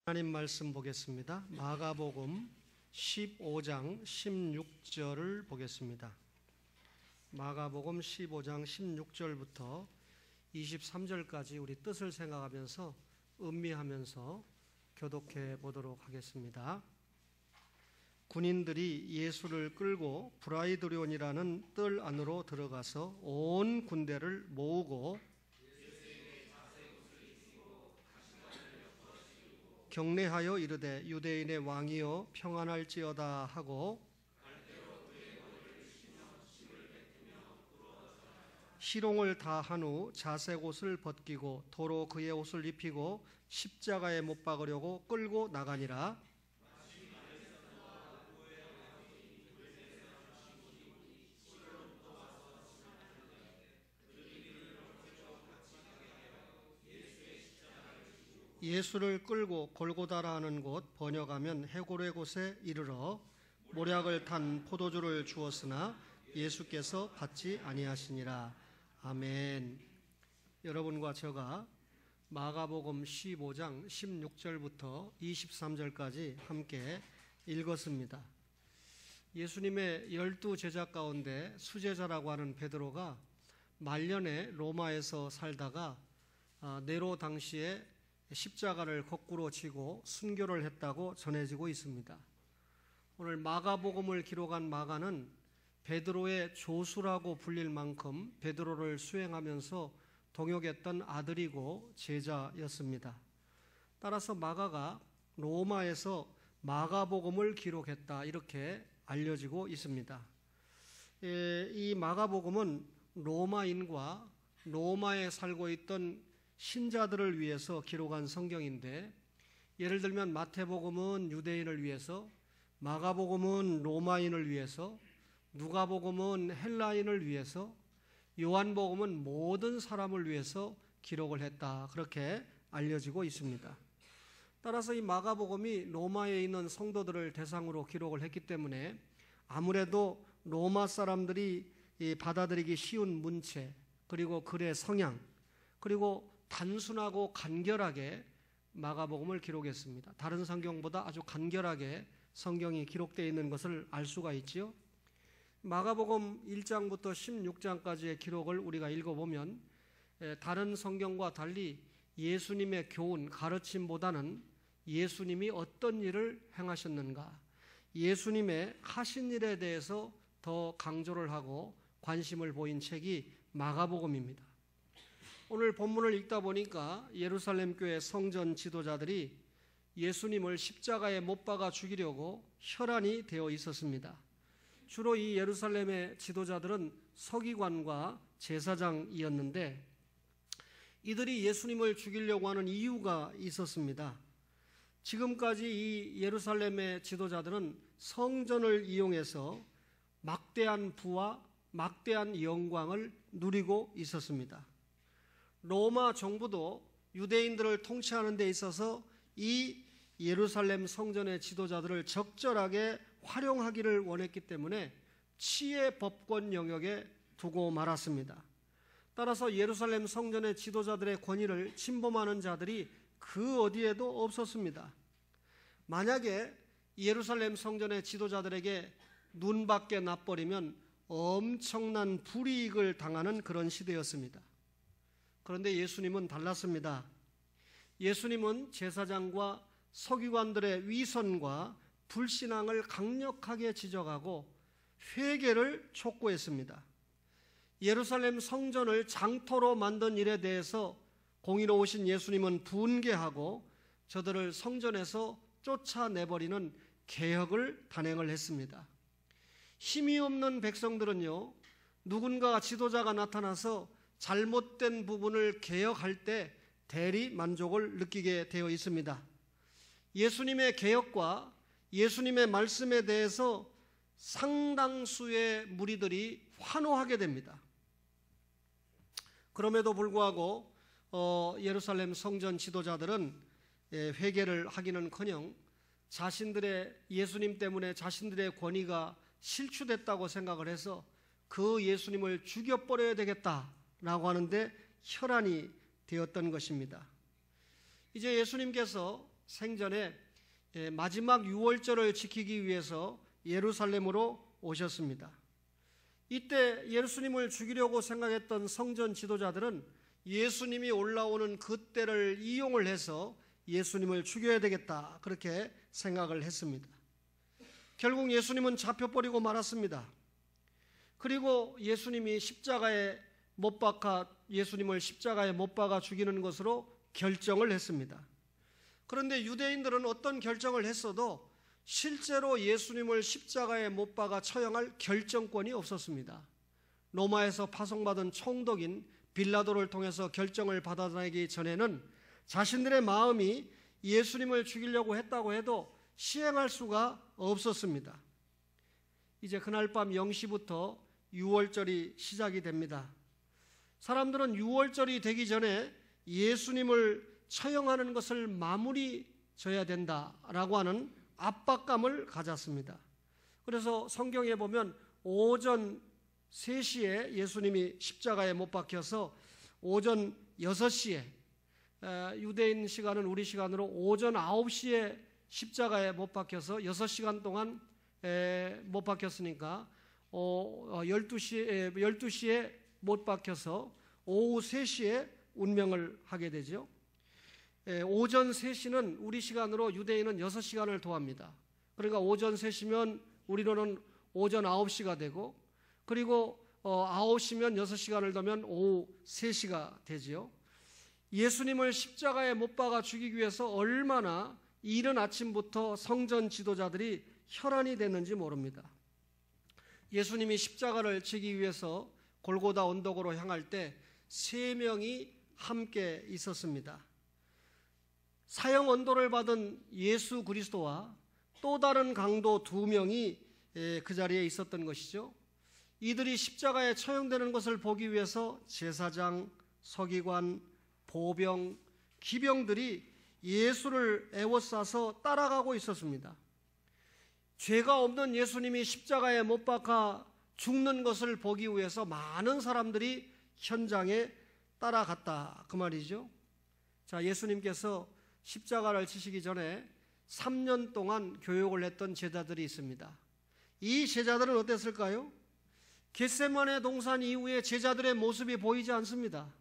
하나님 말씀 보겠습니다. 마가복음 15장 16절을 보겠습니다. 마가복음 15장 16절부터 23절까지 우리 뜻을 생각하면서 음미하면서 교독해 보도록 하겠습니다. 군인들이 예수를 끌고 브라이드론이라는 뜰 안으로 들어가서 온 군대를 모으고 경례하여 이르되 유대인의 왕이여 평안할지어다 하고 희롱을 다 한 후 자색 옷을 벗기고 도로 그의 옷을 입히고 십자가에 못 박으려고 끌고 나가니라. 예수를 끌고 골고다라 하는 곳 번역하면 해골의 곳에 이르러 모략을 탄 포도주를 주었으나 예수께서 받지 아니하시니라. 아멘. 여러분과 제가 마가복음 15장 16절부터 23절까지 함께 읽었습니다. 예수님의 12 제자 가운데 수제자라고 하는 베드로가 말년에 로마에서 살다가 네로 당시에 십자가를 거꾸로 지고 순교를 했다고 전해지고 있습니다. 오늘 마가복음을 기록한 마가는 베드로의 조수라고 불릴 만큼 베드로를 수행하면서 동역했던 아들이고 제자였습니다. 따라서 마가가 로마에서 마가복음을 기록했다 이렇게 알려지고 있습니다. 이 마가복음은 로마인과 로마에 살고 있던 신자들을 위해서 기록한 성경인데, 예를 들면 마태복음은 유대인을 위해서, 마가복음은 로마인을 위해서, 누가복음은 헬라인을 위해서, 요한복음은 모든 사람을 위해서 기록을 했다 그렇게 알려지고 있습니다. 따라서 이 마가복음이 로마에 있는 성도들을 대상으로 기록을 했기 때문에 아무래도 로마 사람들이 받아들이기 쉬운 문체, 그리고 글의 성향, 그리고 단순하고 간결하게 마가복음을 기록했습니다. 다른 성경보다 아주 간결하게 성경이 기록되어 있는 것을 알 수가 있지요. 마가복음 1장부터 16장까지의 기록을 우리가 읽어보면 다른 성경과 달리 예수님의 교훈, 가르침보다는 예수님이 어떤 일을 행하셨는가, 예수님의 하신 일에 대해서 더 강조를 하고 관심을 보인 책이 마가복음입니다. 오늘 본문을 읽다 보니까 예루살렘 교회 성전 지도자들이 예수님을 십자가에 못 박아 죽이려고 혈안이 되어 있었습니다. 주로 이 예루살렘의 지도자들은 서기관과 제사장이었는데 이들이 예수님을 죽이려고 하는 이유가 있었습니다. 지금까지 이 예루살렘의 지도자들은 성전을 이용해서 막대한 부와 막대한 영광을 누리고 있었습니다. 로마 정부도 유대인들을 통치하는 데 있어서 이 예루살렘 성전의 지도자들을 적절하게 활용하기를 원했기 때문에 치의 법권 영역에 두고 말았습니다. 따라서 예루살렘 성전의 지도자들의 권위를 침범하는 자들이 그 어디에도 없었습니다. 만약에 예루살렘 성전의 지도자들에게 눈밖에 나버리면 엄청난 불이익을 당하는 그런 시대였습니다. 그런데 예수님은 달랐습니다. 예수님은 제사장과 서기관들의 위선과 불신앙을 강력하게 지적하고 회개를 촉구했습니다. 예루살렘 성전을 장터로 만든 일에 대해서 공의로우신 예수님은 분개하고 저들을 성전에서 쫓아내버리는 개혁을 단행을 했습니다. 힘이 없는 백성들은요, 누군가 지도자가 나타나서 잘못된 부분을 개혁할 때 대리 만족을 느끼게 되어 있습니다. 예수님의 개혁과 예수님의 말씀에 대해서 상당수의 무리들이 환호하게 됩니다. 그럼에도 불구하고 예루살렘 성전 지도자들은 회개를 하기는커녕 자신들의 예수님 때문에 자신들의 권위가 실추됐다고 생각을 해서 그 예수님을 죽여버려야 되겠다라고 하는데 혈안이 되었던 것입니다. 이제 예수님께서 생전에 마지막 유월절을 지키기 위해서 예루살렘으로 오셨습니다. 이때 예수님을 죽이려고 생각했던 성전 지도자들은 예수님이 올라오는 그때를 이용을 해서 예수님을 죽여야 되겠다, 그렇게 생각을 했습니다. 결국 예수님은 잡혀버리고 말았습니다. 그리고 예수님을 십자가에 못 박아 죽이는 것으로 결정을 했습니다. 그런데 유대인들은 어떤 결정을 했어도 실제로 예수님을 십자가에 못 박아 처형할 결정권이 없었습니다. 로마에서 파송받은 총독인 빌라도를 통해서 결정을 받아내기 전에는 자신들의 마음이 예수님을 죽이려고 했다고 해도 시행할 수가 없었습니다. 이제 그날 밤 0시부터 유월절이 시작이 됩니다. 사람들은 유월절이 되기 전에 예수님을 처형하는 것을 마무리 져야 된다라고 하는 압박감을 가졌습니다. 그래서 성경에 보면 오전 3시에 예수님이 십자가에 못 박혀서 오전 6시에, 유대인 시간은 우리 시간으로 오전 9시에 십자가에 못 박혀서 6시간 동안 못 박혔으니까 12시에 못 박혀서 오후 3시에 운명을 하게 되죠. 오전 3시는 우리 시간으로 유대인은 6시간을 더합니다. 그러니까 오전 3시면 우리로는 오전 9시가 되고, 그리고 9시면 6시간을 더면 오후 3시가 되지요. 예수님을 십자가에 못 박아 죽이기 위해서 얼마나 이른 아침부터 성전 지도자들이 혈안이 됐는지 모릅니다. 예수님이 십자가를 지기 위해서 골고다 언덕으로 향할 때 3명이 함께 있었습니다. 사형 언도를 받은 예수 그리스도와 또 다른 강도 2명이 그 자리에 있었던 것이죠. 이들이 십자가에 처형되는 것을 보기 위해서 제사장, 서기관, 보병, 기병들이 예수를 에워싸서 따라가고 있었습니다. 죄가 없는 예수님이 십자가에 못 박아 죽는 것을 보기 위해서 많은 사람들이 현장에 따라갔다, 그 말이죠. 자, 예수님께서 십자가를 지시기 전에 3년 동안 교육을 했던 제자들이 있습니다. 이 제자들은 어땠을까요? 겟세마네 동산 이후에 제자들의 모습이 보이지 않습니다.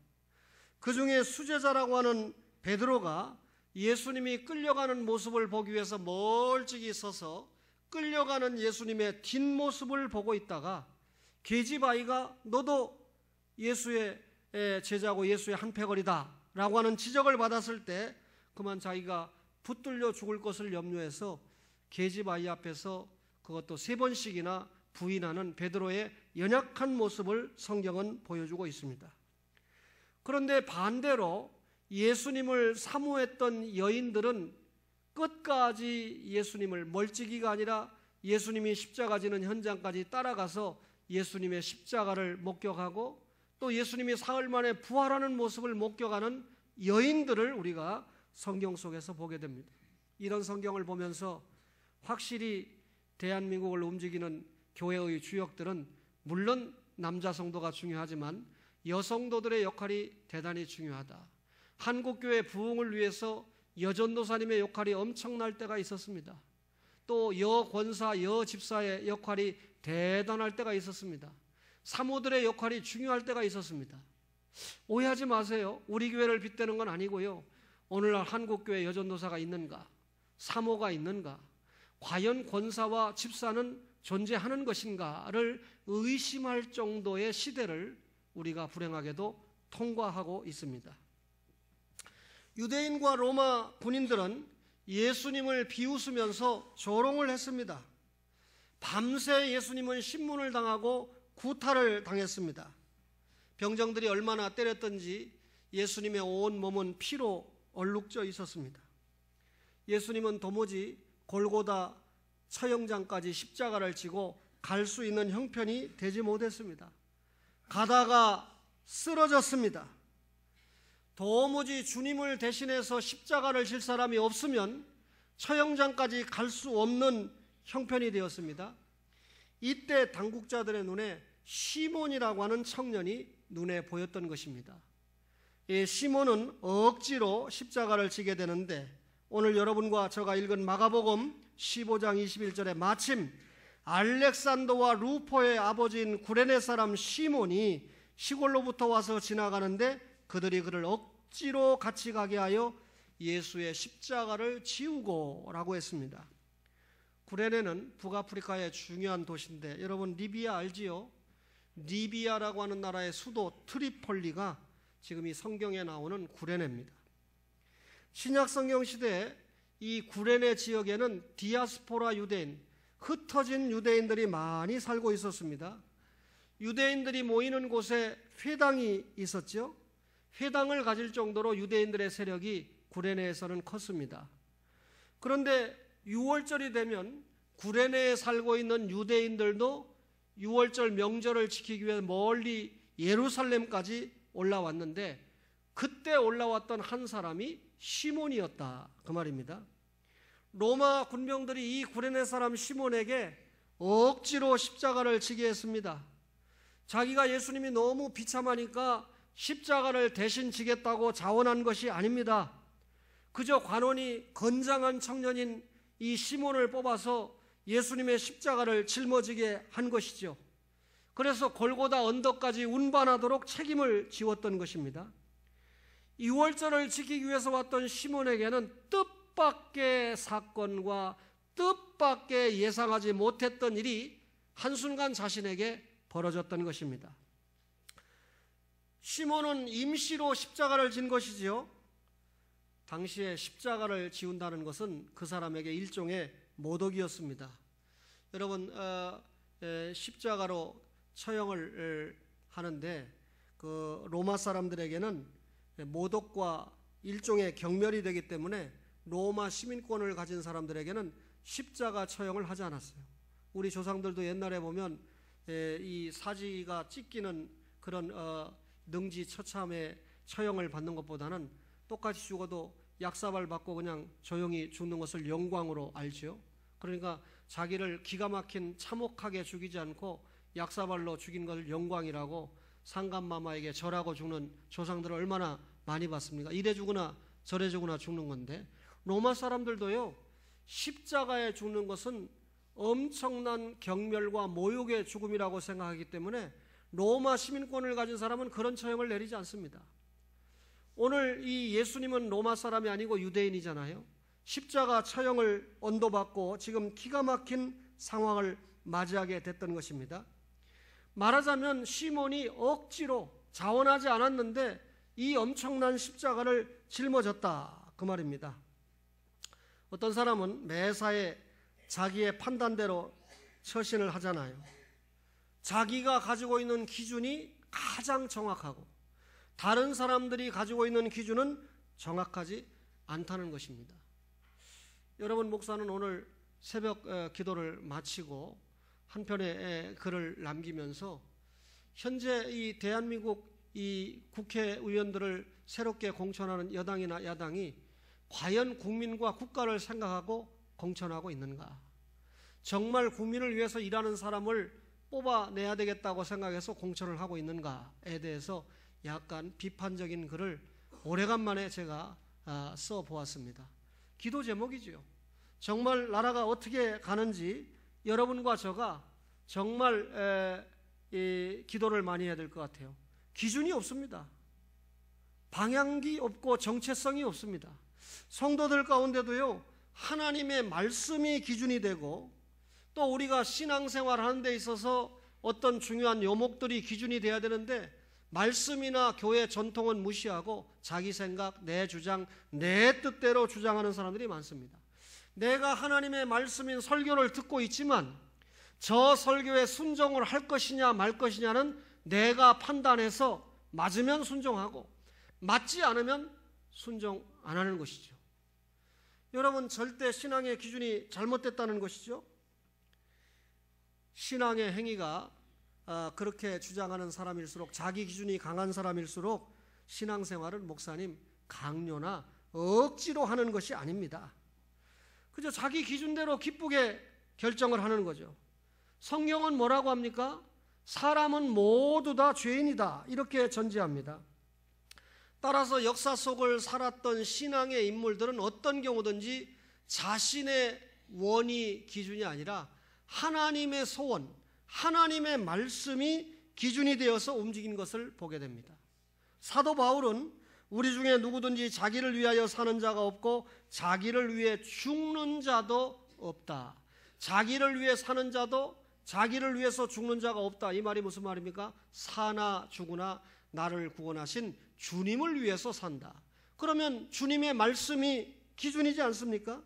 그 중에 수제자라고 하는 베드로가 예수님이 끌려가는 모습을 보기 위해서 멀찍이 서서 끌려가는 예수님의 뒷모습을 보고 있다가 계집아이가 너도 예수의 제자고 예수의 한패거리다 라고 하는 지적을 받았을 때 그만 자기가 붙들려 죽을 것을 염려해서 계집아이 앞에서 그것도 3번씩이나 부인하는 베드로의 연약한 모습을 성경은 보여주고 있습니다. 그런데 반대로 예수님을 사모했던 여인들은 끝까지 예수님을, 멀찍이가 아니라 예수님이 십자가 지는 현장까지 따라가서 예수님의 십자가를 목격하고 또 예수님이 사흘 만에 부활하는 모습을 목격하는 여인들을 우리가 성경 속에서 보게 됩니다. 이런 성경을 보면서 확실히 대한민국을 움직이는 교회의 주역들은 물론 남자 성도가 중요하지만 여성도들의 역할이 대단히 중요하다. 한국교회 부흥을 위해서 여전도사님의 역할이 엄청날 때가 있었습니다. 또 여권사, 여집사의 역할이 대단할 때가 있었습니다. 사모들의 역할이 중요할 때가 있었습니다. 오해하지 마세요. 우리 교회를 빗대는 건 아니고요. 오늘날 한국교회 여전도사가 있는가? 사모가 있는가? 과연 권사와 집사는 존재하는 것인가를 의심할 정도의 시대를 우리가 불행하게도 통과하고 있습니다. 유대인과 로마 군인들은 예수님을 비웃으면서 조롱을 했습니다. 밤새 예수님은 신문을 당하고 구타를 당했습니다. 병정들이 얼마나 때렸던지 예수님의 온 몸은 피로 얼룩져 있었습니다. 예수님은 도무지 골고다 처형장까지 십자가를 지고 갈 수 있는 형편이 되지 못했습니다. 가다가 쓰러졌습니다. 도무지 주님을 대신해서 십자가를 질 사람이 없으면 처형장까지 갈 수 없는 형편이 되었습니다. 이때 당국자들의 눈에 시몬이라고 하는 청년이 눈에 보였던 것입니다. 이 시몬은 억지로 십자가를 지게 되는데 오늘 여러분과 제가 읽은 마가복음 15장 21절에 마침 알렉산더와 루포의 아버지인 구레네 사람 시몬이 시골로부터 와서 지나가는데 그들이 그를 억지로 같이 가게 하여 예수의 십자가를 지우고 라고 했습니다. 구레네는 북아프리카의 중요한 도시인데 여러분 리비아 알지요? 리비아라고 하는 나라의 수도 트리폴리가 지금 이 성경에 나오는 구레네입니다. 신약 성경 시대에 이 구레네 지역에는 디아스포라 유대인, 흩어진 유대인들이 많이 살고 있었습니다. 유대인들이 모이는 곳에 회당이 있었죠. 회당을 가질 정도로 유대인들의 세력이 구레네에서는 컸습니다. 그런데 6월절이 되면 구레네에 살고 있는 유대인들도 6월절 명절을 지키기 위해 멀리 예루살렘까지 올라왔는데 그때 올라왔던 한 사람이 시몬이었다 그 말입니다. 로마 군병들이 이 구레네 사람 시몬에게 억지로 십자가를 지게 했습니다. 자기가 예수님이 너무 비참하니까 십자가를 대신 지겠다고 자원한 것이 아닙니다. 그저 관원이 건장한 청년인 이 시몬을 뽑아서 예수님의 십자가를 짊어지게 한 것이죠. 그래서 골고다 언덕까지 운반하도록 책임을 지웠던 것입니다. 6월절을 지키기 위해서 왔던 시몬에게는 뜻밖의 사건과 뜻밖의 예상하지 못했던 일이 한순간 자신에게 벌어졌던 것입니다. 시몬은 임시로 십자가를 진 것이지요. 당시에 십자가를 지운다는 것은 그 사람에게 일종의 모독이었습니다. 여러분 십자가로 처형을 하는데 그 로마 사람들에게는 모독과 일종의 경멸이 되기 때문에 로마 시민권을 가진 사람들에게는 십자가 처형을 하지 않았어요. 우리 조상들도 옛날에 보면 이 사지가 찢기는 그런 능지처참의 처형을 받는 것보다는 똑같이 죽어도 약사발 받고 그냥 조용히 죽는 것을 영광으로 알죠. 그러니까 자기를 기가 막힌 참혹하게 죽이지 않고 약사발로 죽인 것을 영광이라고 상감마마에게 절하고 죽는 조상들을 얼마나 많이 봤습니까? 이래 죽으나 저래 죽으나 죽는 건데 로마 사람들도요 십자가에 죽는 것은 엄청난 경멸과 모욕의 죽음이라고 생각하기 때문에 로마 시민권을 가진 사람은 그런 처형을 내리지 않습니다. 오늘 이 예수님은 로마 사람이 아니고 유대인이잖아요. 십자가 처형을 언도받고 지금 기가 막힌 상황을 맞이하게 됐던 것입니다. 말하자면 시몬이 억지로 자원하지 않았는데 이 엄청난 십자가를 짊어졌다 그 말입니다. 어떤 사람은 매사에 자기의 판단대로 처신을 하잖아요. 자기가 가지고 있는 기준이 가장 정확하고 다른 사람들이 가지고 있는 기준은 정확하지 않다는 것입니다. 여러분, 목사는 오늘 새벽 기도를 마치고 한 편의 글을 남기면서 현재 이 대한민국 이 국회의원들을 새롭게 공천하는 여당이나 야당이 과연 국민과 국가를 생각하고 공천하고 있는가? 정말 국민을 위해서 일하는 사람을 뽑아내야 되겠다고 생각해서 공천을 하고 있는가에 대해서 약간 비판적인 글을 오래간만에 제가 써보았습니다. 기도 제목이지요. 정말 나라가 어떻게 가는지 여러분과 저가 정말 기도를 많이 해야 될 것 같아요. 기준이 없습니다. 방향이 없고 정체성이 없습니다. 성도들 가운데도요, 하나님의 말씀이 기준이 되고 또 우리가 신앙생활 하는 데 있어서 어떤 중요한 요목들이 기준이 돼야 되는데 말씀이나 교회 전통은 무시하고 자기 생각, 내 주장, 내 뜻대로 주장하는 사람들이 많습니다. 내가 하나님의 말씀인 설교를 듣고 있지만 저 설교에 순종을 할 것이냐 말 것이냐는 내가 판단해서 맞으면 순종하고 맞지 않으면 순종 안 하는 것이죠. 여러분, 절대 신앙의 기준이 잘못됐다는 것이죠. 신앙의 행위가 그렇게 주장하는 사람일수록, 자기 기준이 강한 사람일수록 신앙생활은 목사님 강요나 억지로 하는 것이 아닙니다. 그저 자기 기준대로 기쁘게 결정을 하는 거죠. 성경은 뭐라고 합니까? 사람은 모두 다 죄인이다, 이렇게 전제합니다. 따라서 역사 속을 살았던 신앙의 인물들은 어떤 경우든지 자신의 원이 기준이 아니라 하나님의 소원, 하나님의 말씀이 기준이 되어서 움직인 것을 보게 됩니다. 사도 바울은 우리 중에 누구든지 자기를 위하여 사는 자가 없고 자기를 위해 죽는 자도 없다. 자기를 위해 사는 자도 자기를 위해서 죽는 자가 없다. 이 말이 무슨 말입니까? 사나 죽으나 나를 구원하신 주님을 위해서 산다. 그러면 주님의 말씀이 기준이지 않습니까?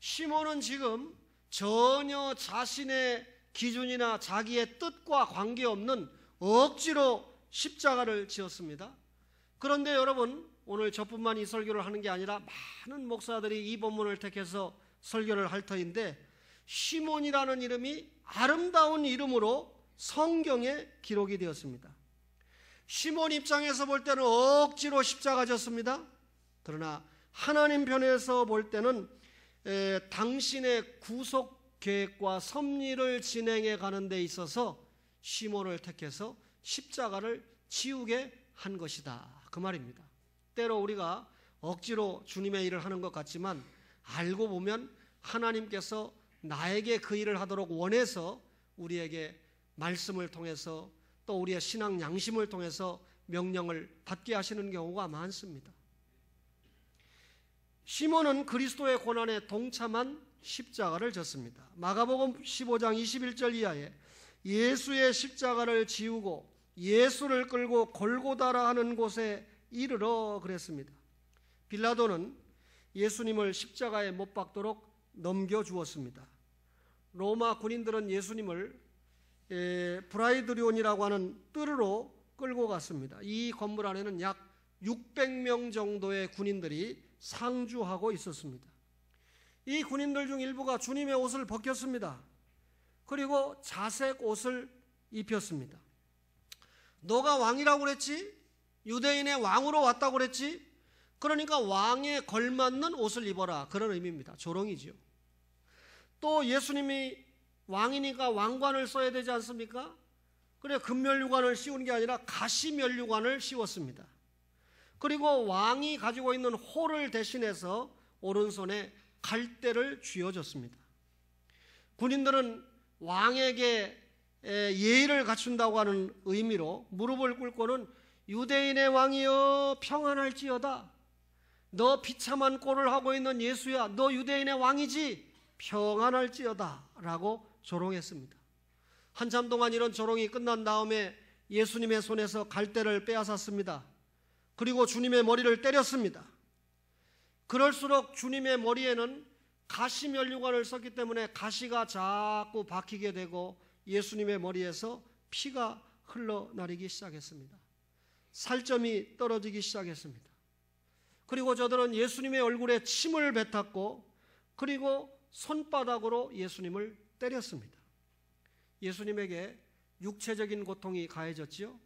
시몬은 지금 전혀 자신의 기준이나 자기의 뜻과 관계없는 억지로 십자가를 지었습니다. 그런데 여러분, 오늘 저뿐만 이 설교를 하는 게 아니라 많은 목사들이 이 본문을 택해서 설교를 할 터인데, 시몬이라는 이름이 아름다운 이름으로 성경에 기록이 되었습니다. 시몬 입장에서 볼 때는 억지로 십자가 졌습니다. 그러나 하나님 편에서 볼 때는 당신의 구속 계획과 섭리를 진행해 가는 데 있어서 시몬을 택해서 십자가를 지우게 한 것이다, 그 말입니다. 때로 우리가 억지로 주님의 일을 하는 것 같지만 알고 보면 하나님께서 나에게 그 일을 하도록 원해서 우리에게 말씀을 통해서 또 우리의 신앙 양심을 통해서 명령을 받게 하시는 경우가 많습니다. 시몬은 그리스도의 고난에 동참한 십자가를 졌습니다. 마가복음 15장 21절 이하에 예수의 십자가를 지우고 예수를 끌고 골고다라 하는 곳에 이르러 그랬습니다. 빌라도는 예수님을 십자가에 못 박도록 넘겨주었습니다. 로마 군인들은 예수님을 브라이드리온이라고 하는 뜰으로 끌고 갔습니다. 이 건물 안에는 약 600명 정도의 군인들이 상주하고 있었습니다. 이 군인들 중 일부가 주님의 옷을 벗겼습니다. 그리고 자색 옷을 입혔습니다. 너가 왕이라고 그랬지? 유대인의 왕으로 왔다고 그랬지? 그러니까 왕에 걸맞는 옷을 입어라, 그런 의미입니다. 조롱이죠. 또 예수님이 왕이니까 왕관을 써야 되지 않습니까? 그래, 금면류관을 씌운 게 아니라 가시면류관을 씌웠습니다. 그리고 왕이 가지고 있는 호를 대신해서 오른손에 갈대를 쥐어줬습니다. 군인들은 왕에게 예의를 갖춘다고 하는 의미로 무릎을 꿇고는 유대인의 왕이여 평안할지어다, 너 비참한 꼴을 하고 있는 예수야, 너 유대인의 왕이지, 평안할지어다 라고 조롱했습니다. 한참 동안 이런 조롱이 끝난 다음에 예수님의 손에서 갈대를 빼앗았습니다. 그리고 주님의 머리를 때렸습니다. 그럴수록 주님의 머리에는 가시면류관을 썼기 때문에 가시가 자꾸 박히게 되고 예수님의 머리에서 피가 흘러내리기 시작했습니다. 살점이 떨어지기 시작했습니다. 그리고 저들은 예수님의 얼굴에 침을 뱉었고 그리고 손바닥으로 예수님을 때렸습니다. 예수님에게 육체적인 고통이 가해졌지요.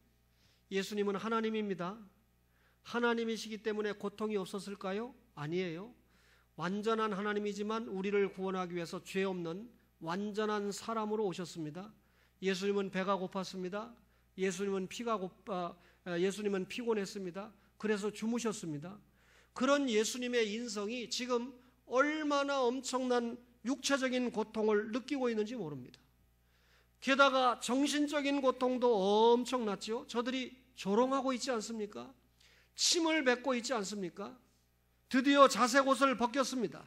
예수님은 하나님입니다. 하나님이시기 때문에 고통이 없었을까요? 아니에요. 완전한 하나님이지만 우리를 구원하기 위해서 죄 없는 완전한 사람으로 오셨습니다. 예수님은 배가 고팠습니다. 예수님은 피곤했습니다. 그래서 주무셨습니다. 그런 예수님의 인성이 지금 얼마나 엄청난 육체적인 고통을 느끼고 있는지 모릅니다. 게다가 정신적인 고통도 엄청났죠. 저들이 조롱하고 있지 않습니까? 침을 뱉고 있지 않습니까? 드디어 자색 옷을 벗겼습니다.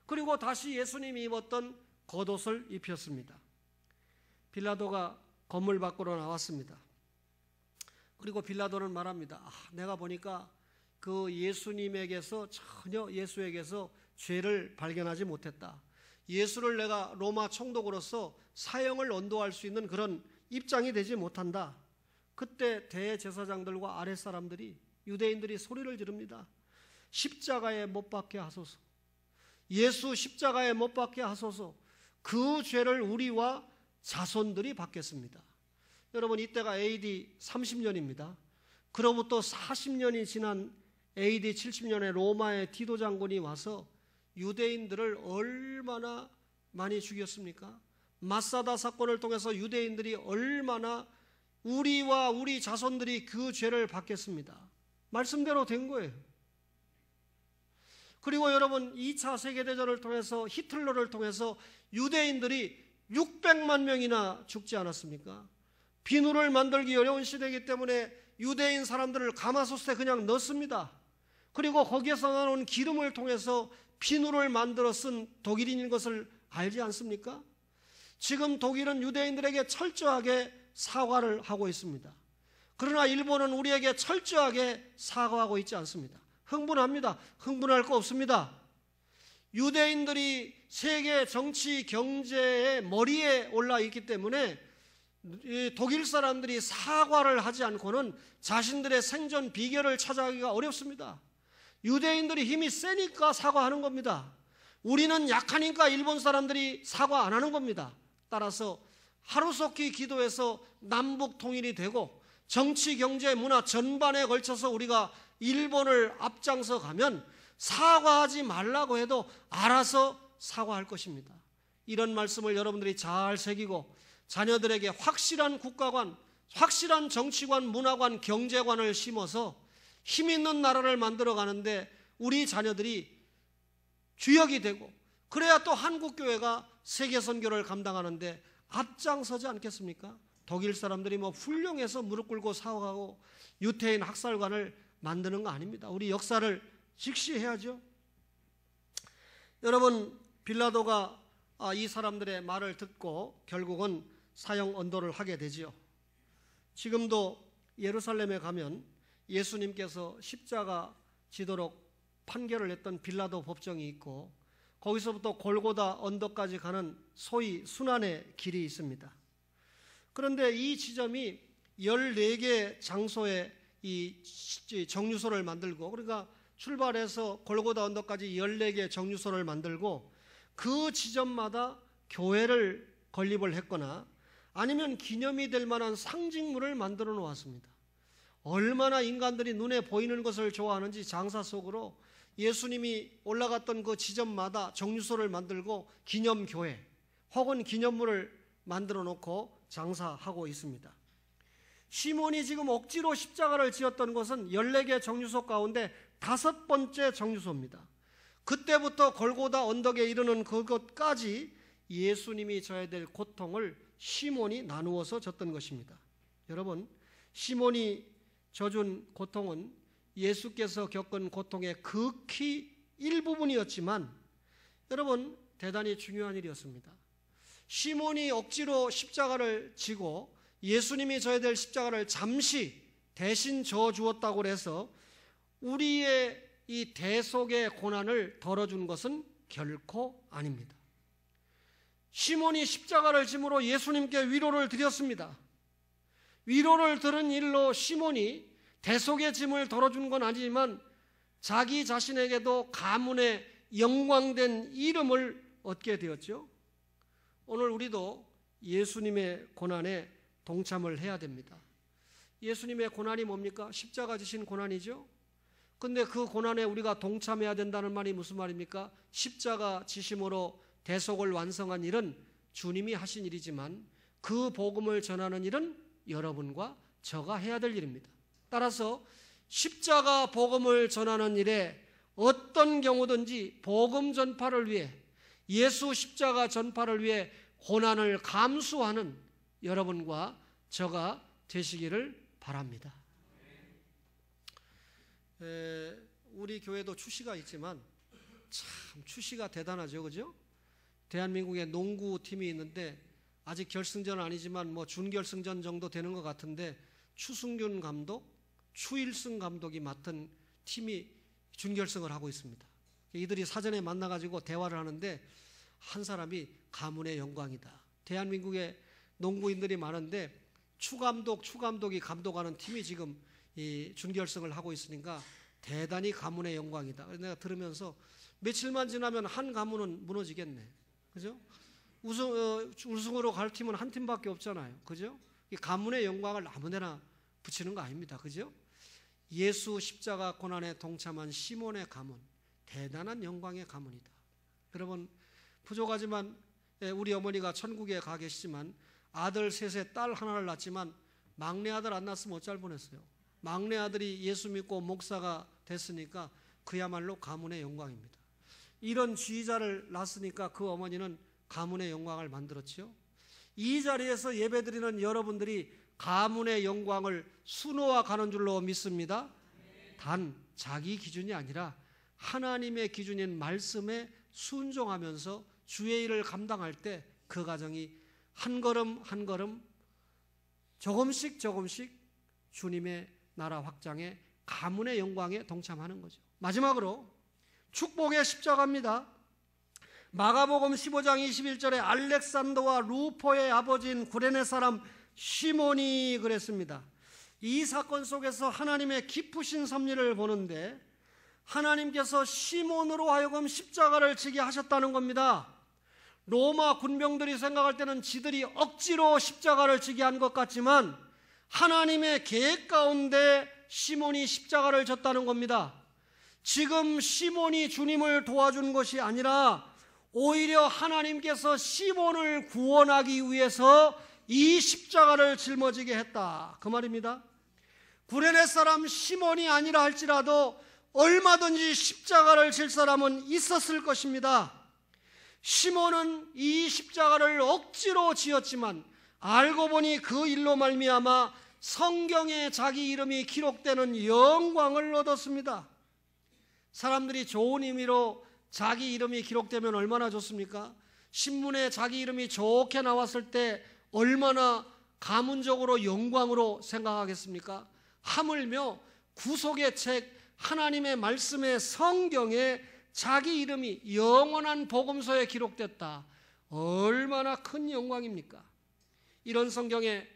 그리고 다시 예수님이 입었던 겉옷을 입혔습니다. 빌라도가 건물 밖으로 나왔습니다. 그리고 빌라도는 말합니다. 내가 보니까 그 예수님에게서 전혀 예수에게서 죄를 발견하지 못했다. 예수를 내가 로마 총독으로서 사형을 언도할 수 있는 그런 입장이 되지 못한다. 그때 대제사장들과 아랫사람들이, 유대인들이 소리를 지릅니다. 십자가에 못 박게 하소서. 예수 십자가에 못 박게 하소서. 그 죄를 우리와 자손들이 받겠습니다. 여러분, 이때가 AD 30년입니다. 그로부터 40년이 지난 AD 70년에 로마의 디도 장군이 와서 유대인들을 얼마나 많이 죽였습니까? 마사다 사건을 통해서 유대인들이 얼마나, 우리와 우리 자손들이 그 죄를 받겠습니다. 말씀대로 된 거예요. 그리고 여러분 2차 세계대전을 통해서 히틀러를 통해서 유대인들이 600만 명이나 죽지 않았습니까? 비누를 만들기 어려운 시대이기 때문에 유대인 사람들을 가마솥에 그냥 넣습니다. 그리고 거기에서 나온 기름을 통해서 비누를 만들어 쓴 독일인인 것을 알지 않습니까? 지금 독일은 유대인들에게 철저하게 사과를 하고 있습니다. 그러나 일본은 우리에게 철저하게 사과하고 있지 않습니다. 흥분합니다. 흥분할 거 없습니다. 유대인들이 세계 정치 경제의 머리에 올라 있기 때문에 독일 사람들이 사과를 하지 않고는 자신들의 생존 비결을 찾아가기가 어렵습니다. 유대인들이 힘이 세니까 사과하는 겁니다. 우리는 약하니까 일본 사람들이 사과 안 하는 겁니다. 따라서 하루속히 기도해서 남북 통일이 되고 정치, 경제, 문화 전반에 걸쳐서 우리가 일본을 앞장서 가면 사과하지 말라고 해도 알아서 사과할 것입니다. 이런 말씀을 여러분들이 잘 새기고 자녀들에게 확실한 국가관, 확실한 정치관, 문화관, 경제관을 심어서 힘 있는 나라를 만들어 가는데 우리 자녀들이 주역이 되고 그래야 또 한국교회가 세계 선교를 감당하는데 앞장서지 않겠습니까? 독일 사람들이 뭐 훌륭해서 무릎 꿇고 사과하고 유태인 학살관을 만드는 거 아닙니다. 우리 역사를 직시해야죠. 여러분, 빌라도가 이 사람들의 말을 듣고 결국은 사형 언도를 하게 되지요. 지금도 예루살렘에 가면 예수님께서 십자가 지도록 판결을 했던 빌라도 법정이 있고 거기서부터 골고다 언덕까지 가는 소위 순환의 길이 있습니다. 그런데 이 지점이 14개 장소에 이 정류소를 만들고, 그러니까 출발해서 골고다 언덕까지 14개 정류소를 만들고 그 지점마다 교회를 건립을 했거나 아니면 기념이 될 만한 상징물을 만들어 놓았습니다. 얼마나 인간들이 눈에 보이는 것을 좋아하는지 장사 속으로 예수님이 올라갔던 그 지점마다 정류소를 만들고 기념교회 혹은 기념물을 만들어 놓고 장사하고 있습니다. 시몬이 지금 억지로 십자가를 지었던 것은 14개 정류소 가운데 5번째 정류소입니다. 그때부터 골고다 언덕에 이르는 그것까지 예수님이 져야 될 고통을 시몬이 나누어서 졌던 것입니다. 여러분, 시몬이 져준 고통은 예수께서 겪은 고통의 극히 일부분이었지만 여러분, 대단히 중요한 일이었습니다. 시몬이 억지로 십자가를 지고 예수님이 져야 될 십자가를 잠시 대신 져 주었다고 해서 우리의 이 대속의 고난을 덜어준 것은 결코 아닙니다. 시몬이 십자가를 짐으로 예수님께 위로를 드렸습니다. 위로를 들은 일로 시몬이 대속의 짐을 덜어준 건 아니지만 자기 자신에게도 가문의 영광된 이름을 얻게 되었죠. 오늘 우리도 예수님의 고난에 동참을 해야 됩니다. 예수님의 고난이 뭡니까? 십자가 지신 고난이죠. 근데 그 고난에 우리가 동참해야 된다는 말이 무슨 말입니까? 십자가 지심으로 대속을 완성한 일은 주님이 하신 일이지만 그 복음을 전하는 일은 여러분과 저가 해야 될 일입니다. 따라서 십자가 복음을 전하는 일에 어떤 경우든지 복음 전파를 위해, 예수 십자가 전파를 위해 고난을 감수하는 여러분과 저가 되시기를 바랍니다. 우리 교회도 추시가 있지만 참 추시가 대단하죠, 그죠? 대한민국에 농구팀이 있는데 아직 결승전은 아니지만 뭐 준결승전 정도 되는 것 같은데 추승균 감독, 추일승 감독이 맡은 팀이 준결승을 하고 있습니다. 이들이 사전에 만나가지고 대화를 하는데 한 사람이 가문의 영광이다. 대한민국에 농구인들이 많은데 추감독이 감독하는 팀이 지금 이 준결승을 하고 있으니까 대단히 가문의 영광이다. 내가 들으면서 며칠만 지나면 한 가문은 무너지겠네. 그죠? 우승으로 갈 팀은 한 팀밖에 없잖아요. 그죠? 이 가문의 영광을 아무데나 붙이는 거 아닙니다. 그죠? 예수 십자가 고난에 동참한 시몬의 가문, 대단한 영광의 가문이다. 여러분, 부족하지만 우리 어머니가 천국에 가 계시지만 아들 셋에 딸 하나를 낳았지만 막내 아들 안 낳았으면 어쩔 뻔했어요. 막내 아들이 예수 믿고 목사가 됐으니까 그야말로 가문의 영광입니다. 이런 지휘자를 낳았으니까 그 어머니는 가문의 영광을 만들었지요. 이 자리에서 예배드리는 여러분들이 가문의 영광을 수놓아 가는 줄로 믿습니다. 단 자기 기준이 아니라 하나님의 기준인 말씀에 순종하면서 주의 일을 감당할 때 그 가정이 한 걸음 한 걸음 조금씩 주님의 나라 확장에 가문의 영광에 동참하는 거죠. 마지막으로 축복의 십자가입니다. 마가복음 15장 21절에 알렉산더와 루포의 아버지인 구레네 사람 시몬이 그랬습니다. 이 사건 속에서 하나님의 깊으신 섭리를 보는데 하나님께서 시몬으로 하여금 십자가를 지게 하셨다는 겁니다. 로마 군병들이 생각할 때는 지들이 억지로 십자가를 지게 한 것 같지만 하나님의 계획 가운데 시몬이 십자가를 졌다는 겁니다. 지금 시몬이 주님을 도와준 것이 아니라 오히려 하나님께서 시몬을 구원하기 위해서 이 십자가를 짊어지게 했다, 그 말입니다. 구레네 사람 시몬이 아니라 할지라도 얼마든지 십자가를 질 사람은 있었을 것입니다. 시몬은 이 십자가를 억지로 지었지만 알고 보니 그 일로 말미암아 성경에 자기 이름이 기록되는 영광을 얻었습니다. 사람들이 좋은 의미로 자기 이름이 기록되면 얼마나 좋습니까? 신문에 자기 이름이 좋게 나왔을 때 얼마나 가문적으로 영광으로 생각하겠습니까? 하물며 구속의 책 하나님의 말씀의 성경에 자기 이름이 영원한 복음서에 기록됐다. 얼마나 큰 영광입니까? 이런 성경에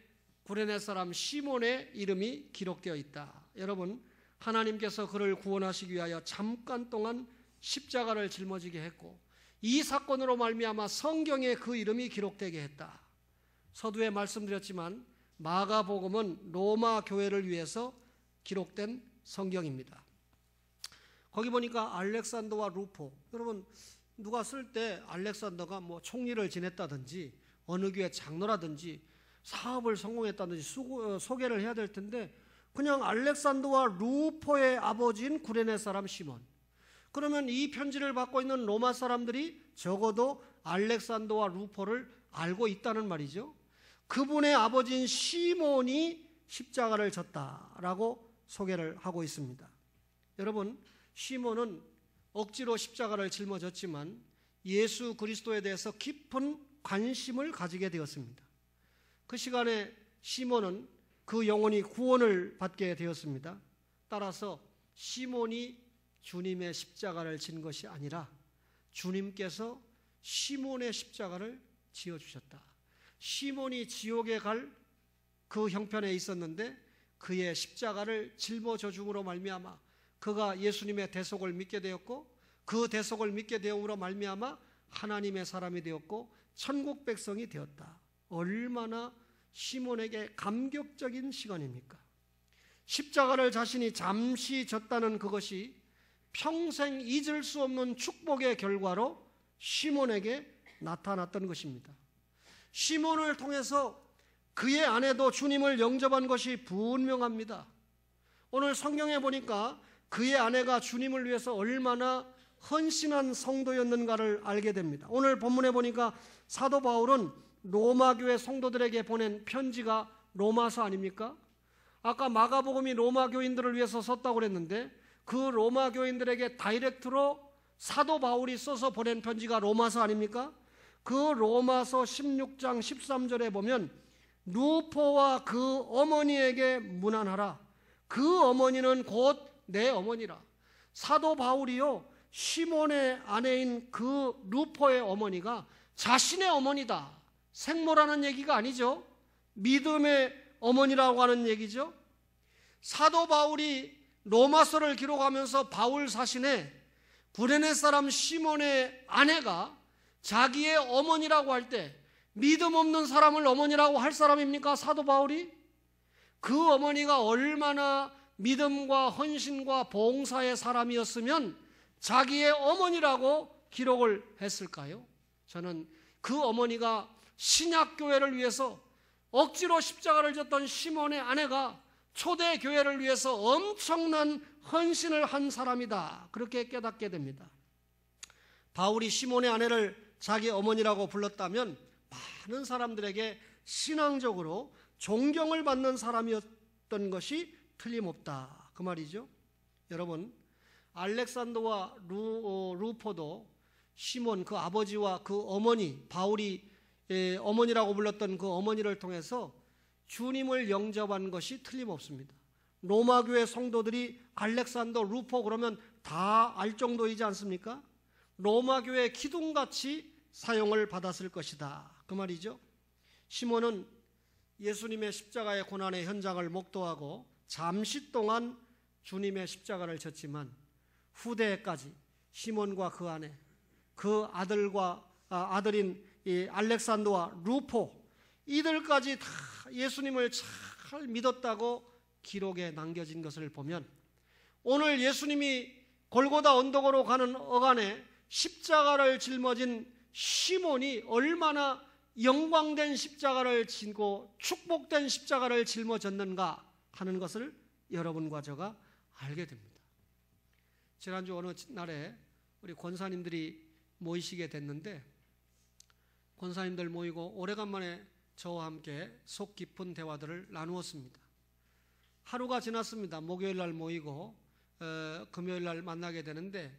구레네 사람 시몬의 이름이 기록되어 있다. 여러분, 하나님께서 그를 구원하시기 위하여 잠깐 동안 십자가를 짊어지게 했고 이 사건으로 말미암아 성경에 그 이름이 기록되게 했다. 서두에 말씀드렸지만 마가복음은 로마 교회를 위해서 기록된 성경입니다. 거기 보니까 알렉산더와 루포, 여러분 누가 쓸 때 알렉산더가 뭐 총리를 지냈다든지 어느 교회 장로라든지 사업을 성공했다든지 소개를 해야 될 텐데 그냥 알렉산더와 루포의 아버지인 구레네 사람 시몬. 그러면 이 편지를 받고 있는 로마 사람들이 적어도 알렉산더와 루포를 알고 있다는 말이죠. 그분의 아버지인 시몬이 십자가를 졌다라고 소개를 하고 있습니다. 여러분, 시몬은 억지로 십자가를 짊어졌지만 예수 그리스도에 대해서 깊은 관심을 가지게 되었습니다. 그 시간에 시몬은 그 영혼이 구원을 받게 되었습니다. 따라서 시몬이 주님의 십자가를 진 것이 아니라 주님께서 시몬의 십자가를 지어주셨다. 시몬이 지옥에 갈 그 형편에 있었는데 그의 십자가를 짊어져 줌으로 말미암아 그가 예수님의 대속을 믿게 되었고 그 대속을 믿게 되음으로 말미암아 하나님의 사람이 되었고 천국 백성이 되었다. 얼마나 시몬에게 감격적인 시간입니까? 십자가를 자신이 잠시 졌다는 그것이 평생 잊을 수 없는 축복의 결과로 시몬에게 나타났던 것입니다. 시몬을 통해서 그의 아내도 주님을 영접한 것이 분명합니다. 오늘 성경에 보니까 그의 아내가 주님을 위해서 얼마나 헌신한 성도였는가를 알게 됩니다. 오늘 본문에 보니까 사도 바울은 로마 교회 성도들에게 보낸 편지가 로마서 아닙니까? 아까 마가복음이 로마 교인들을 위해서 썼다고 그랬는데 그 로마 교인들에게 다이렉트로 사도 바울이 써서 보낸 편지가 로마서 아닙니까? 그 로마서 16장 13절에 보면 루포와 그 어머니에게 문안하라. 그 어머니는 곧 내 어머니라. 사도 바울이요, 시몬의 아내인 그 루포의 어머니가 자신의 어머니다. 생모라는 얘기가 아니죠. 믿음의 어머니라고 하는 얘기죠. 사도 바울이 로마서를 기록하면서 바울 사신에 구레네 사람 시몬의 아내가 자기의 어머니라고 할 때 믿음 없는 사람을 어머니라고 할 사람입니까? 사도 바울이? 그 어머니가 얼마나 믿음과 헌신과 봉사의 사람이었으면 자기의 어머니라고 기록을 했을까요? 저는 그 어머니가 신약교회를 위해서 억지로 십자가를 졌던 시몬의 아내가 초대 교회를 위해서 엄청난 헌신을 한 사람이다. 그렇게 깨닫게 됩니다. 바울이 시몬의 아내를 자기 어머니라고 불렀다면 많은 사람들에게 신앙적으로 존경을 받는 사람이었던 것이 틀림없다. 그 말이죠. 여러분, 알렉산더와 루포도 시몬 그 아버지와 그 어머니, 바울이 어머니라고 불렀던 그 어머니를 통해서 주님을 영접한 것이 틀림없습니다. 로마 교회 성도들이 알렉산더, 루포 그러면 다 알 정도이지 않습니까? 로마 교회 기둥같이 사용을 받았을 것이다. 그 말이죠. 시몬은 예수님의 십자가의 고난의 현장을 목도하고 잠시 동안 주님의 십자가를 졌지만 후대에까지 시몬과 그 아내, 그 아들인 알렉산더와 루포 이들까지 다 예수님을 잘 믿었다고 기록에 남겨진 것을 보면 오늘 예수님이 골고다 언덕으로 가는 어간에 십자가를 짊어진 시몬이 얼마나 영광된 십자가를 지고 축복된 십자가를 짊어졌는가 하는 것을 여러분과 제가 알게 됩니다. 지난주 어느 날에 우리 권사님들이 모이시게 됐는데 권사님들 모이고 오래간만에 저와 함께 속 깊은 대화들을 나누었습니다. 하루가 지났습니다. 목요일 날 모이고 금요일 날 만나게 되는데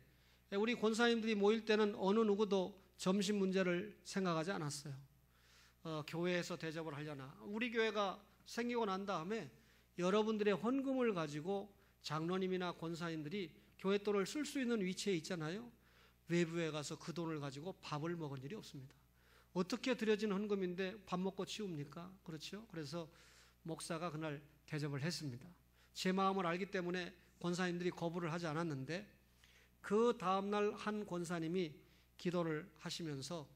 우리 권사님들이 모일 때는 어느 누구도 점심 문제를 생각하지 않았어요. 교회에서 대접을 하려나. 우리 교회가 생기고 난 다음에 여러분들의 헌금을 가지고 장로님이나 권사님들이 교회 돈을 쓸 수 있는 위치에 있잖아요. 외부에 가서 그 돈을 가지고 밥을 먹은 일이 없습니다. 어떻게 드려진 헌금인데 밥 먹고 치웁니까? 그렇죠? 그래서 목사가 그날 대접을 했습니다. 제 마음을 알기 때문에 권사님들이 거부를 하지 않았는데 그 다음날 한 권사님이 기도를 하시면서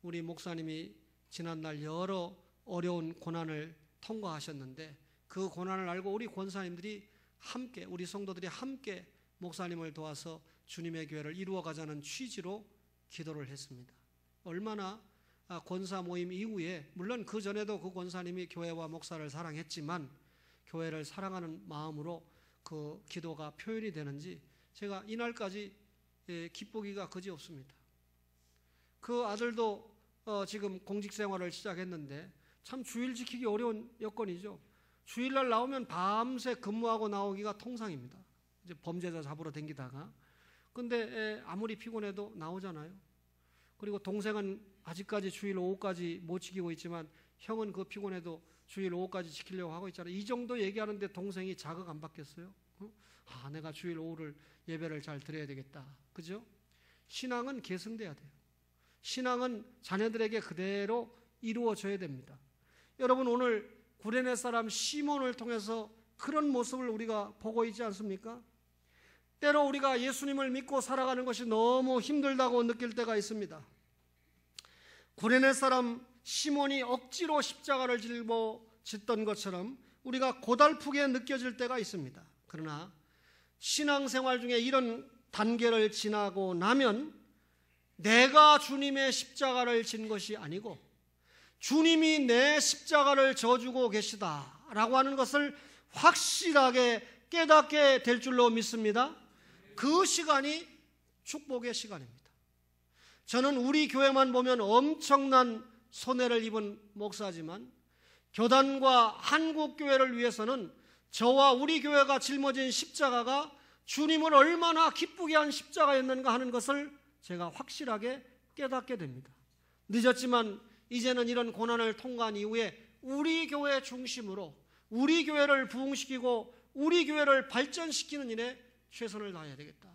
우리 목사님이 지난날 여러 어려운 고난을 통과하셨는데 그 고난을 알고 우리 권사님들이 함께 우리 성도들이 함께 목사님을 도와서 주님의 교회를 이루어가자는 취지로 기도를 했습니다. 얼마나 권사 모임 이후에 물론 그 전에도 그 권사님이 교회와 목사를 사랑했지만 교회를 사랑하는 마음으로 그 기도가 표현이 되는지 제가 이날까지 기쁘기가 그지없습니다. 그 아들도 지금 공직생활을 시작했는데 참 주일 지키기 어려운 여건이죠. 주일날 나오면 밤새 근무하고 나오기가 통상입니다. 이제 범죄자 잡으러 댕기다가 근데 아무리 피곤해도 나오잖아요. 그리고 동생은 아직까지 주일 오후까지 못 지키고 있지만 형은 그 피곤해도 주일 오후까지 지키려고 하고 있잖아요. 이 정도 얘기하는데 동생이 자극 안 받겠어요? 내가 주일 오후를 예배를 잘 드려야 되겠다. 그죠? 신앙은 계승돼야 돼요. 신앙은 자녀들에게 그대로 이루어져야 됩니다. 여러분 오늘 구레네 사람 시몬을 통해서 그런 모습을 우리가 보고 있지 않습니까? 때로 우리가 예수님을 믿고 살아가는 것이 너무 힘들다고 느낄 때가 있습니다. 구레네 사람 시몬이 억지로 십자가를 짊어졌던 것처럼 우리가 고달프게 느껴질 때가 있습니다. 그러나 신앙생활 중에 이런 단계를 지나고 나면 내가 주님의 십자가를 진 것이 아니고 주님이 내 십자가를 져주고 계시다라고 하는 것을 확실하게 깨닫게 될 줄로 믿습니다. 그 시간이 축복의 시간입니다. 저는 우리 교회만 보면 엄청난 손해를 입은 목사지만 교단과 한국교회를 위해서는 저와 우리 교회가 짊어진 십자가가 주님을 얼마나 기쁘게 한 십자가였는가 하는 것을 제가 확실하게 깨닫게 됩니다. 늦었지만 이제는 이런 고난을 통과한 이후에 우리 교회 중심으로 우리 교회를 부흥시키고 우리 교회를 발전시키는 일에 최선을 다해야 되겠다.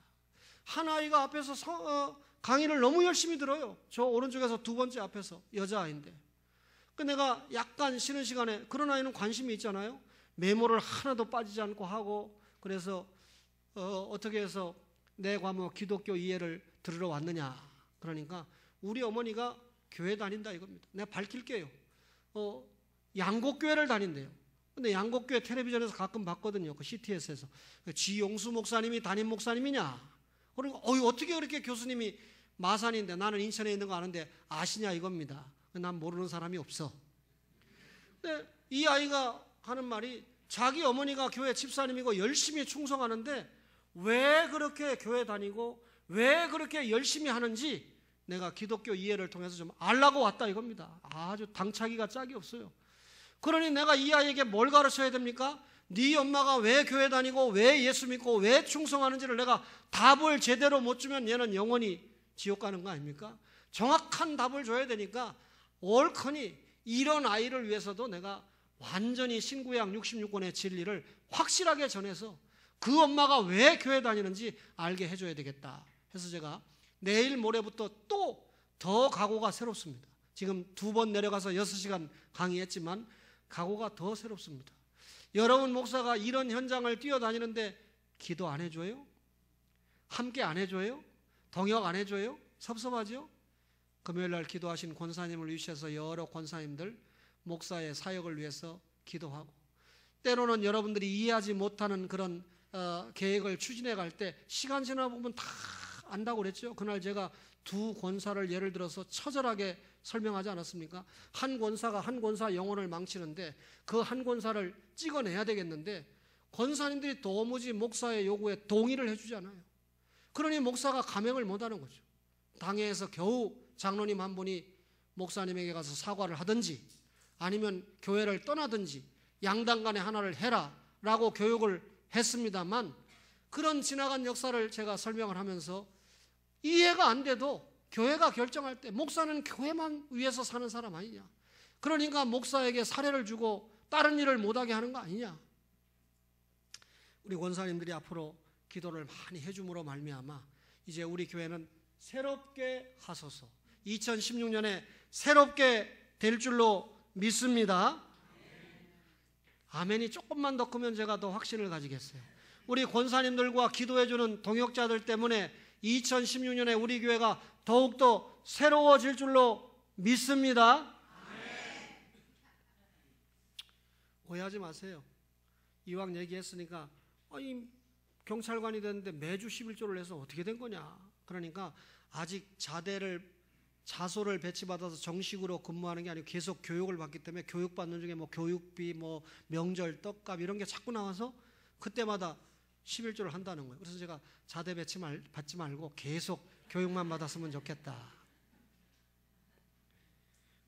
한 아이가 앞에서 강의를 너무 열심히 들어요. 저 오른쪽에서 두 번째 앞에서 여자아이인데 내가 약간 쉬는 시간에 그런 아이는 관심이 있잖아요. 메모를 하나도 빠지지 않고 하고 그래서 어떻게 해서 내 과목 기독교 이해를 들으러 왔느냐. 그러니까 우리 어머니가 교회 다닌다 이겁니다. 내가 밝힐게요. 양곡교회를 다닌대요. 근데 양곡교회 텔레비전에서 가끔 봤거든요. 그 CTS에서. 지용수 목사님이 담임 목사님이냐. 그러니까 어떻게 그렇게 교수님이 마산인데 나는 인천에 있는 거 아는데 아시냐 이겁니다. 난 모르는 사람이 없어. 근데 이 아이가 하는 말이 자기 어머니가 교회 집사님이고 열심히 충성하는데 왜 그렇게 교회 다니고 왜 그렇게 열심히 하는지 내가 기독교 이해를 통해서 좀 알라고 왔다 이겁니다. 아주 당차기가 짝이 없어요. 그러니 내가 이 아이에게 뭘 가르쳐야 됩니까? 네 엄마가 왜 교회 다니고 왜 예수 믿고 왜 충성하는지를 내가 답을 제대로 못 주면 얘는 영원히 지옥 가는 거 아닙니까? 정확한 답을 줘야 되니까 옳거니 이런 아이를 위해서도 내가 완전히 신구약 66권의 진리를 확실하게 전해서 그 엄마가 왜 교회 다니는지 알게 해줘야 되겠다 해서 제가 내일 모레부터 또 더 각오가 새롭습니다. 지금 2번 내려가서 6시간 강의했지만 각오가 더 새롭습니다. 여러분 목사가 이런 현장을 뛰어다니는데 기도 안 해줘요? 함께 안 해줘요? 동역 안 해줘요? 섭섭하죠? 금요일날 기도하신 권사님을 위시해서 여러 권사님들 목사의 사역을 위해서 기도하고 때로는 여러분들이 이해하지 못하는 그런 계획을 추진해 갈 때 시간 지나 보면 다 안다고 그랬죠. 그날 제가 2 권사를 예를 들어서 처절하게 설명하지 않았습니까? 한 권사가 한 권사 영혼을 망치는데 그 한 권사를 찍어내야 되겠는데 권사님들이 도무지 목사의 요구에 동의를 해주지 않아요. 그러니 목사가 감행을 못하는 거죠. 당회에서 겨우 장로님 한 분이 목사님에게 가서 사과를 하든지 아니면 교회를 떠나든지 양당 간에 하나를 해라 라고 교육을 했습니다만 그런 지나간 역사를 제가 설명을 하면서 이해가 안 돼도 교회가 결정할 때 목사는 교회만 위해서 사는 사람 아니냐, 그러니까 목사에게 사례를 주고 다른 일을 못하게 하는 거 아니냐. 우리 권사님들이 앞으로 기도를 많이 해줌으로 말미암아 이제 우리 교회는 새롭게 하소서 2016년에 새롭게 될 줄로 믿습니다. 아멘이 조금만 더 크면 제가 더 확신을 가지겠어요. 우리 권사님들과 기도해주는 동역자들 때문에 2016년에 우리 교회가 더욱더 새로워질 줄로 믿습니다. 오해하지 마세요. 이왕 얘기했으니까 이 경찰관이 됐는데 매주 11조를 해서 어떻게 된 거냐. 그러니까 아직 자소를 배치받아서 정식으로 근무하는 게 아니고 계속 교육을 받기 때문에 교육받는 중에 뭐 교육비, 뭐 명절, 떡값 이런 게 자꾸 나와서 그때마다 11조를 한다는 거예요. 그래서 제가 자대 배치 받지 말고 계속 교육만 받았으면 좋겠다.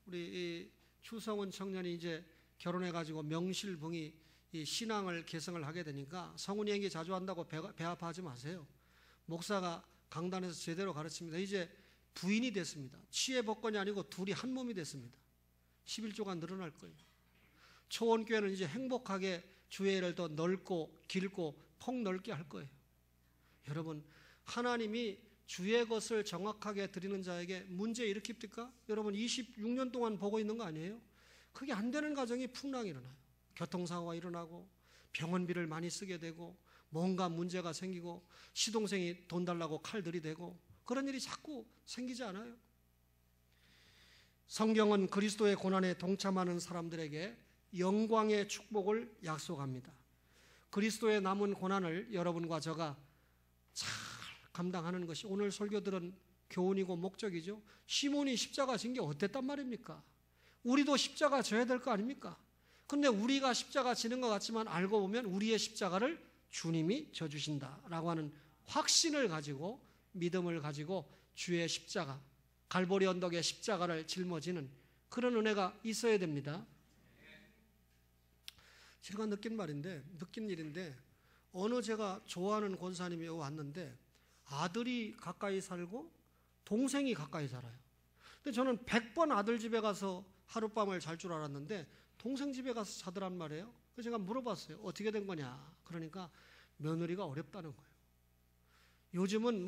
우리 이 추성훈 청년이 이제 결혼해가지고 명실붕이 이 신앙을 개성을 하게 되니까 성훈이 얘기 자주 한다고 배 아파하지 마세요. 목사가 강단에서 제대로 가르칩니다. 이제 부인이 됐습니다. 치의 복권이 아니고 둘이 한 몸이 됐습니다. 11조가 늘어날 거예요. 초원교회는 이제 행복하게 주회를 더 넓고 길고 폭넓게 할 거예요. 여러분, 하나님이 주의 것을 정확하게 드리는 자에게 문제 일으킵니까? 여러분 26년 동안 보고 있는 거 아니에요? 그게 안 되는 가정이 풍랑이 일어나요. 교통사고가 일어나고 병원비를 많이 쓰게 되고 뭔가 문제가 생기고 시동생이 돈 달라고 칼 들이대고 그런 일이 자꾸 생기지 않아요? 성경은 그리스도의 고난에 동참하는 사람들에게 영광의 축복을 약속합니다. 그리스도의 남은 고난을 여러분과 저가 잘 감당하는 것이 오늘 설교 들은 교훈이고 목적이죠. 시몬이 십자가 진 게 어땠단 말입니까? 우리도 십자가 져야 될 거 아닙니까? 근데 우리가 십자가 지는 것 같지만 알고 보면 우리의 십자가를 주님이 져주신다라고 하는 확신을 가지고 믿음을 가지고 주의 십자가, 갈보리 언덕의 십자가를 짊어지는 그런 은혜가 있어야 됩니다. 제가 느낀 일인데 어느 제가 좋아하는 권사님이 왔는데 아들이 가까이 살고 동생이 가까이 살아요. 근데 저는 100번 아들 집에 가서 하룻밤을 잘 줄 알았는데 동생 집에 가서 자더란 말이에요. 그래서 제가 물어봤어요. 어떻게 된 거냐. 그러니까 며느리가 어렵다는 거예요. 요즘은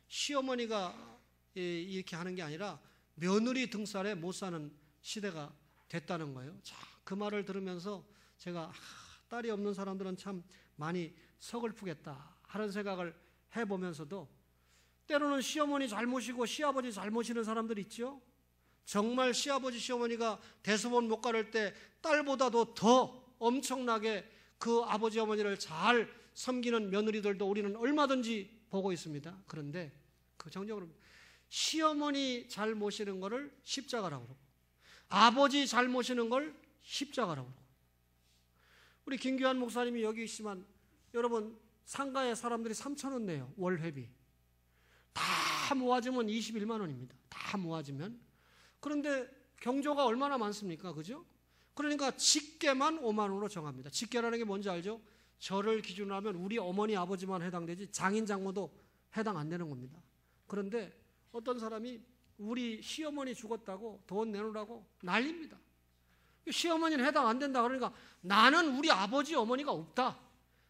시어머니가 이렇게 하는 게 아니라 며느리 등살에 못 사는 시대가 됐다는 거예요. 자, 그 말을 들으면서 제가 딸이 없는 사람들은 참 많이 서글프겠다 하는 생각을 해보면서도 때로는 시어머니 잘못이고 시아버지 잘못이는 사람들 있죠. 정말 시아버지 시어머니가 대소본 못 가를 때 딸보다도 더 엄청나게 그 아버지 어머니를 잘 섬기는 며느리들도 우리는 얼마든지 보고 있습니다. 그런데 그 정적으로 시어머니 잘 모시는 거를 십자가라고 그러고 아버지 잘 모시는 걸 십자가라고 그러고 우리 김규환 목사님이 여기 있지만 여러분 상가에 사람들이 3,000원 내요. 월 회비. 다 모아지면 21만 원입니다. 다 모아지면. 그런데 경조가 얼마나 많습니까? 그죠? 그러니까 직계만 5만 원으로 정합니다. 직계라는 게 뭔지 알죠? 저를 기준으로 하면 우리 어머니 아버지만 해당되지 장인 장모도 해당 안 되는 겁니다. 그런데 어떤 사람이 우리 시어머니 죽었다고 돈 내놓으라고 난립니다. 시어머니는 해당 안 된다 그러니까 나는 우리 아버지 어머니가 없다.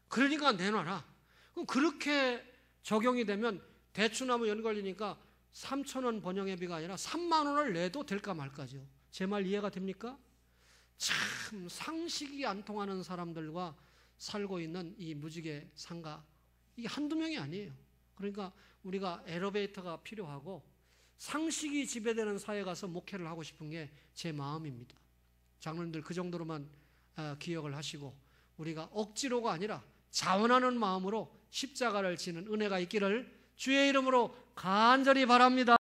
그러니까 내놔라. 그럼 그렇게 적용이 되면 대추나무 연걸리니까 3,000원 번영회비가 아니라 3만 원을 내도 될까 말까죠. 제 말 이해가 됩니까? 참 상식이 안 통하는 사람들과 살고 있는 이 무지개 상가, 이게 한두 명이 아니에요. 그러니까 우리가 엘리베이터가 필요하고 상식이 지배되는 사회에 가서 목회를 하고 싶은 게 제 마음입니다. 장로님들 그 정도로만 기억을 하시고 우리가 억지로가 아니라 자원하는 마음으로 십자가를 지는 은혜가 있기를 주의 이름으로 간절히 바랍니다.